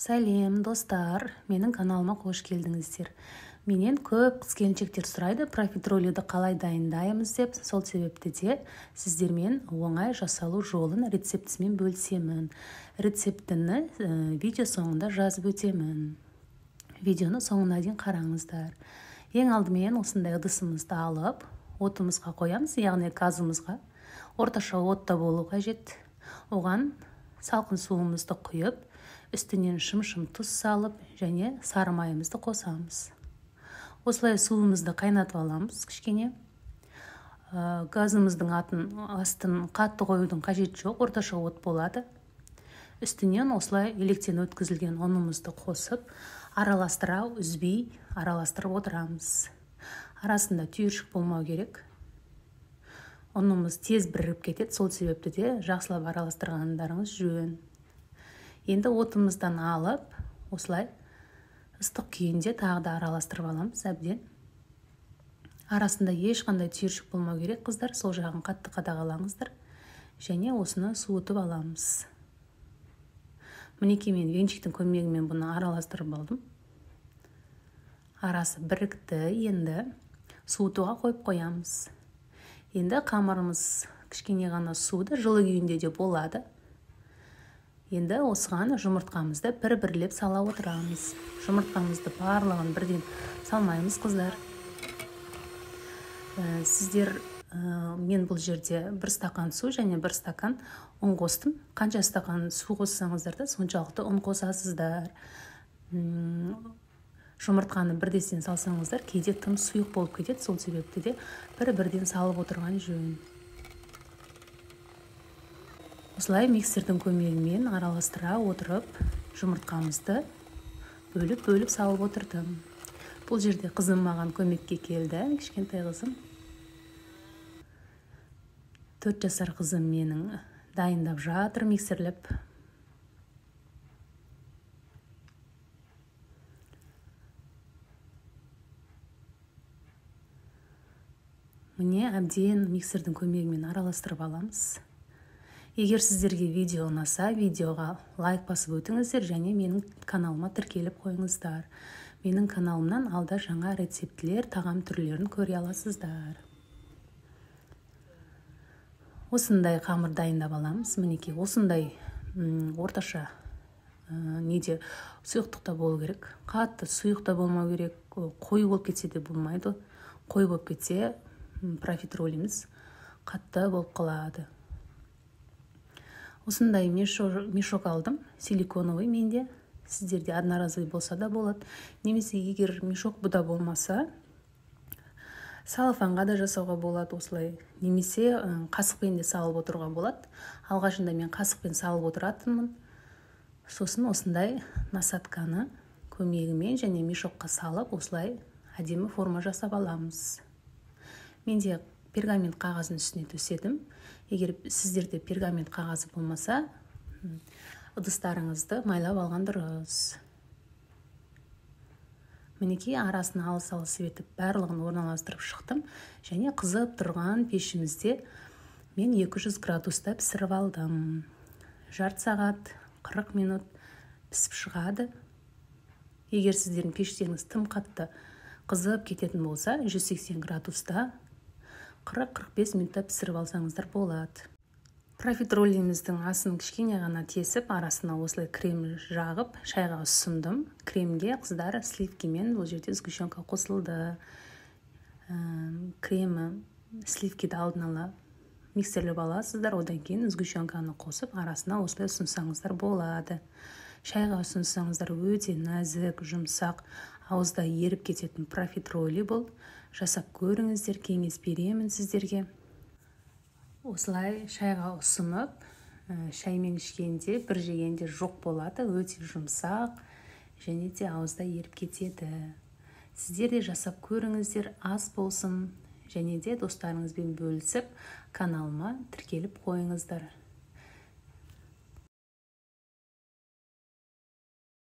Сәлем достар, менің каналыма қош келдіңіздер. Менен көп қыз-келіншектер сұрайды, профитролиді қалай дайындаймыз деп. Сол себепті де сіздермен оңай жасалу жолын рецептісімен бөлісемін. Рецептіні видео соңында жазып өтемін. Видеоны соңына дейін қараңыздар. Ең алдымен осындай ыдысымызды алып, отымызға қоямыз, яғни газымызға. Орташа отта болу қажет. Оған салқын суымызды құйып, үстінен шым-шым тұз салып, және сары майымызды қосамыз. Осылай суымызды қайнатып аламыз кішкене. Газымыздың астын қатты қоюдың қажет жоқ, орташа от болады. Үстінен осылай електен өткізілген ұнымызды қосып, араластыра, үзбей араластырып отырамыз. Арасында түйіршік болмау керек. Ұнымыз тез бірігіп кетеді, сол себепті де жақсылап араластырғандарыңыз жөн. Енді отымыздан алып, осылай ыстық күйінде тағы да араластырып аламыз әбден. Арасында ешқандай түйіршік болмау керек, қыздар, сол жағын қатты қадағалаңыздар. Және осыны суытып аламыз. Мінекей мен венчиктің көмегімен бұны араластырып алдым. Арасы бірікті, енді суытуға қойып қоямыз. Енді қамырымыз кішкене ғана суды, жылы күйінде де болады. Енді осыған жұмыртқамызды бір-бірлеп сала отырамыз. Жұмыртқамызды барлығын бірден салмаймыз, қыздар. Сіздер, мен бұл жерде 1 стакан су және 1 стакан ұн қостым. Қанша стакан су қоссаңыздар да соншалықты ұн қосасыздар. Жұмыртқаны бірден салсаңыздар, кейде тым сұйық болып кетеді, сол себепті де бірден салып отырған жөн. Осылай миксердің көмегімен араластыра отырып, жұмыртқамызды бөліп салып отырдым. Бұл жерде қызым маған көмекке келді, кішкентай қызым. 4 жасар қызым менің дайындап жатыр миксерлеп. Міне әбден миксердің көмегімен араластырып аламыз. Егер сіздерге видео ұнаса, видеоға лайк басып өтіңіздер және менің каналыма тіркеліп қойыңыздар. Менің каналымнан алда жаңа рецептілер, тағам түрлерін көре аласыздар. Осындай қамыр дайындап аламыз. Мінекей осындай орташа неде сұйықтықта болу керек. Қатты сұйықта болмау керек. Қою болып кетсе де болмайды. Қою болып кетсе профитролиміз қатты болып қалады. Осындай мешок алдым, силиконовый менде. Сіздерде одноразовый болса да болады. Немесе егер мешок бұда болмаса, салафанға да жасауға болады осылай. Немесе қасықпен де салып отыруға болады. Алғашында мен қасықпен салып отыратынмын. Сосын осындай насатканы көмегімен және мешокқа салып, осылай әдемі форма жасап аламыз. Менде пергамент қағазын үстіне төседім. Егер сіздерде пергамент қағазы болмаса, ыдыстарыңызды майлап алған дұрыс. Мінекей арасын алыс-алыс етіп барлығын орналастырып шықтым. Және қызып тұрған пешімізде мен 200 градуста пісіріп алдым. Жарты сағат, 40 минут пісіп шығады. Егер сіздердің пештеріңіз тым қатты қызып кететін болса, 180 градуста 40-45 минутта пісіріп алсаңыздар болады. Профитролиміздің асын кішкене ғана тесіп, арасына осылай крем жағып, шайға ұсындым. Кремге қыздар сливкимен бұл жерде сгущенка қосылды. Кремі сливкиді алдын ала миксерлеп аласыздар, одан кейін сгущенканы қосып, арасына осылай ұсынсаңыздар болады. Шайға ұсынсаңыздар өте нәзік, жұмсақ, ауызда еріп кететін профитроли бұл. Жасап көріңіздер, кеңес беремін сіздерге. Осылай шайға ұсынып, шаймен ішкенде бір жегенде жоқ болады, өте жұмсақ және де ауызда еріп кетеді. Сіздер де жасап көріңіздер, ас болсын және де достарыңызбен бөлісіп, каналыма тіркеліп қойыңыздар.